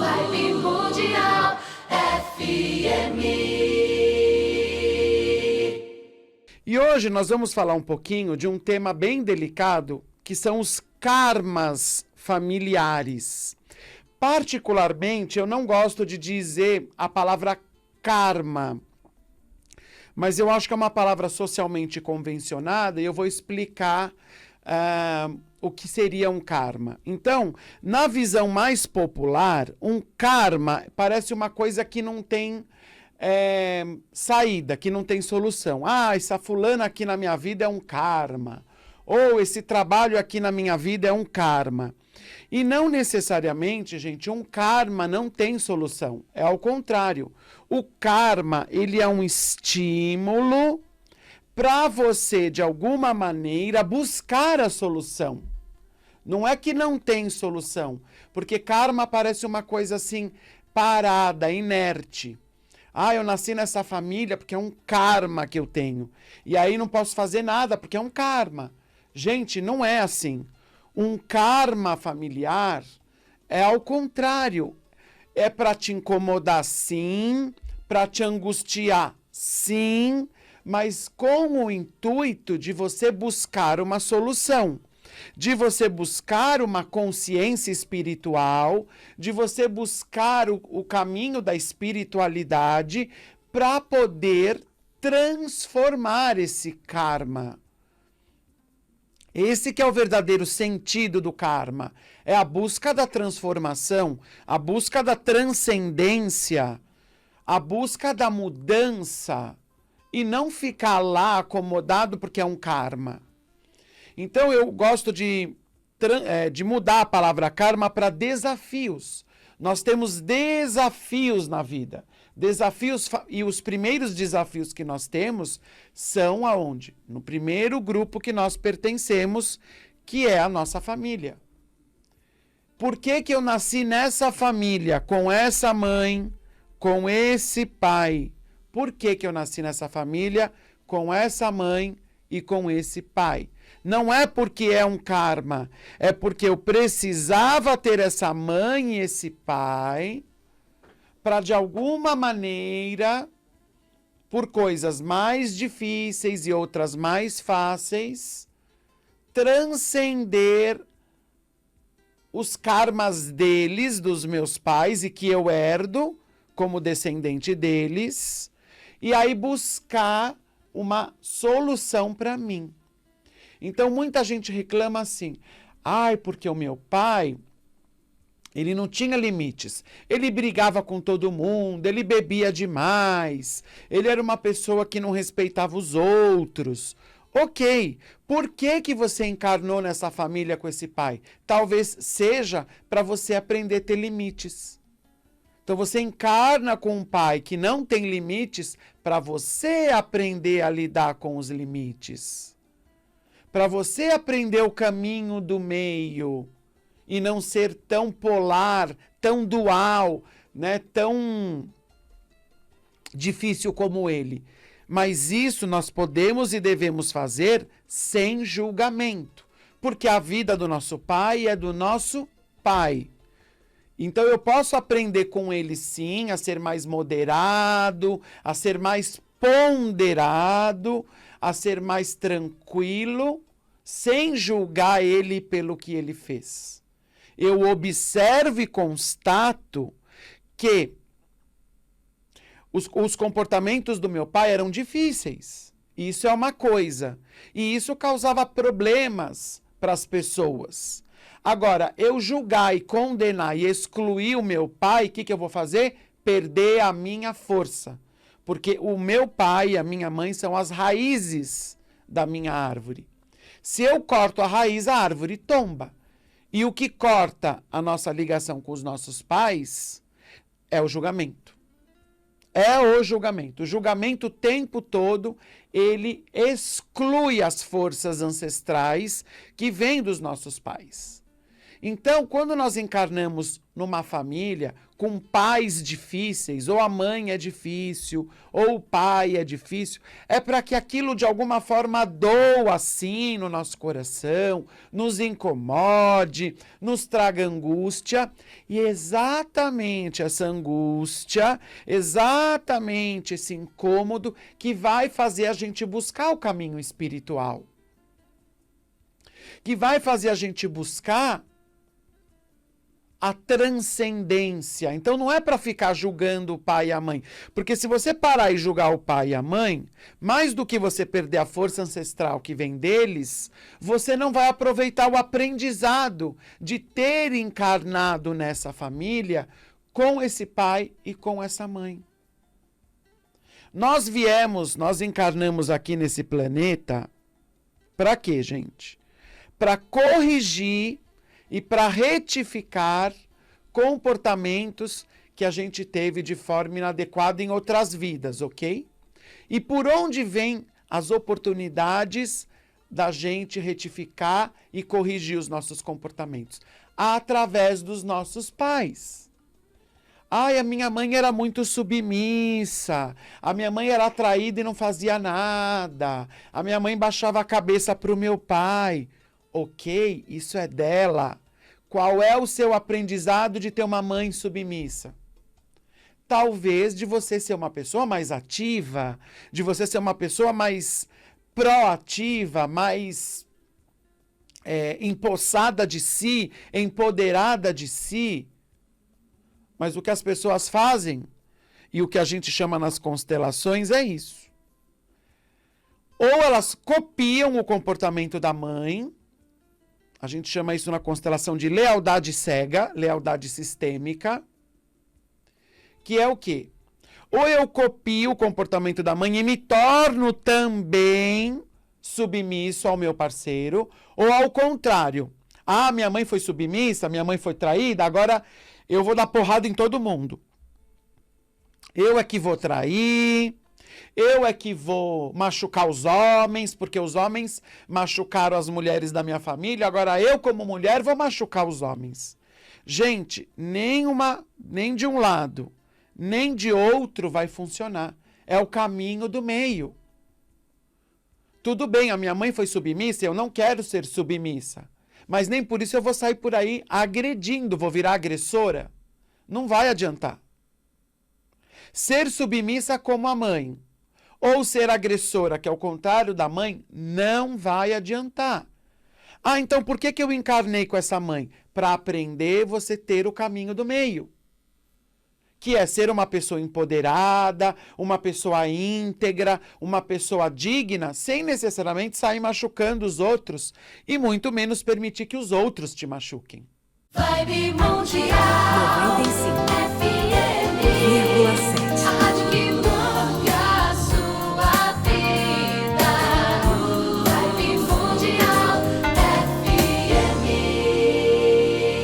Vibe Mundial FM. E hoje nós vamos falar um pouquinho de um tema bem delicado, que são os karmas familiares. Particularmente, eu não gosto de dizer a palavra karma, mas eu acho que é uma palavra socialmente convencionada e eu vou explicar o que seria um karma. Então, na visão mais popular, um karma parece uma coisa que não tem saída, que não tem solução. Ah, essa fulana aqui na minha vida é um karma. Ou esse trabalho aqui na minha vida é um karma. E não necessariamente, gente, um karma não tem solução. É ao contrário. O karma, ele é um estímulo para você, de alguma maneira, buscar a solução. Não é que não tem solução, porque karma parece uma coisa assim, parada, inerte. Ah, eu nasci nessa família porque é um karma que eu tenho. E aí não posso fazer nada porque é um karma. Gente, não é assim. Um karma familiar é ao contrário. É para te incomodar, sim, para te angustiar, sim, mas com o intuito de você buscar uma solução, de você buscar uma consciência espiritual, de você buscar o caminho da espiritualidade para poder transformar esse karma. Esse que é o verdadeiro sentido do karma. É a busca da transformação, a busca da transcendência, a busca da mudança e não ficar lá acomodado porque é um karma. Então eu gosto de mudar a palavra karma para desafios. Nós temos desafios na vida. Desafios, e os primeiros desafios que nós temos são aonde? No primeiro grupo que nós pertencemos, que é a nossa família. Por que que eu nasci nessa família, com essa mãe, com esse pai? Por que que eu nasci nessa família, com essa mãe e com esse pai? Não é porque é um karma, é porque eu precisava ter essa mãe e esse pai para, de alguma maneira, por coisas mais difíceis e outras mais fáceis, transcender os karmas deles, dos meus pais, e que eu herdo como descendente deles, e aí buscar uma solução para mim. Então, muita gente reclama assim, ai, porque o meu pai, ele não tinha limites, ele brigava com todo mundo, ele bebia demais, ele era uma pessoa que não respeitava os outros. Ok, por que que você encarnou nessa família com esse pai? Talvez seja para você aprender a ter limites. Então você encarna com um pai que não tem limites para você aprender a lidar com os limites. Para você aprender o caminho do meio e não ser tão polar, tão dual, né, tão difícil como ele. Mas isso nós podemos e devemos fazer sem julgamento, porque a vida do nosso pai é do nosso pai. Então eu posso aprender com ele sim, a ser mais moderado, a ser mais ponderado, a ser mais tranquilo, sem julgar ele pelo que ele fez. Eu observo e constato que os comportamentos do meu pai eram difíceis. Isso é uma coisa. E isso causava problemas para as pessoas. Agora, eu julgar e condenar e excluir o meu pai, o que que eu vou fazer? Perder a minha força. Porque o meu pai e a minha mãe são as raízes da minha árvore. Se eu corto a raiz, a árvore tomba. E o que corta a nossa ligação com os nossos pais é o julgamento. É o julgamento. O julgamento o tempo todo, ele exclui as forças ancestrais que vêm dos nossos pais. Então, quando nós encarnamos numa família com pais difíceis, ou a mãe é difícil, ou o pai é difícil, é para que aquilo de alguma forma doa assim no nosso coração, nos incomode, nos traga angústia, e exatamente essa angústia, exatamente esse incômodo que vai fazer a gente buscar o caminho espiritual, que vai fazer a gente buscar a transcendência. Então não é para ficar julgando o pai e a mãe, porque se você parar e julgar o pai e a mãe, mais do que você perder a força ancestral que vem deles, você não vai aproveitar o aprendizado de ter encarnado nessa família com esse pai e com essa mãe. Nós encarnamos aqui nesse planeta, para quê, gente? Para corrigir e para retificar comportamentos que a gente teve de forma inadequada em outras vidas, ok? E por onde vêm as oportunidades da gente retificar e corrigir os nossos comportamentos? Através dos nossos pais. Ai, a minha mãe era muito submissa, a minha mãe era atraída e não fazia nada, a minha mãe baixava a cabeça para o meu pai. Ok, isso é dela. Qual é o seu aprendizado de ter uma mãe submissa? Talvez de você ser uma pessoa mais ativa, de você ser uma pessoa mais proativa, mais empossada de si, empoderada de si. Mas o que as pessoas fazem, e o que a gente chama nas constelações, é isso. Ou elas copiam o comportamento da mãe, a gente chama isso na constelação de lealdade cega, lealdade sistêmica, que é o quê? Ou eu copio o comportamento da mãe e me torno também submisso ao meu parceiro, ou ao contrário. Ah, minha mãe foi submissa, minha mãe foi traída, agora eu vou dar porrada em todo mundo. Eu é que vou trair, eu é que vou machucar os homens, porque os homens machucaram as mulheres da minha família, agora eu, como mulher, vou machucar os homens. Gente, nem de um lado, nem de outro vai funcionar. É o caminho do meio. Tudo bem, a minha mãe foi submissa, eu não quero ser submissa. Mas nem por isso eu vou sair por aí agredindo, vou virar agressora. Não vai adiantar. Ser submissa como a mãe, ou ser agressora, que é o contrário da mãe, não vai adiantar. Ah, então por que eu encarnei com essa mãe? Para aprender você ter o caminho do meio. Que é ser uma pessoa empoderada, uma pessoa íntegra, uma pessoa digna, sem necessariamente sair machucando os outros e muito menos permitir que os outros te machuquem. Vibe Mundial.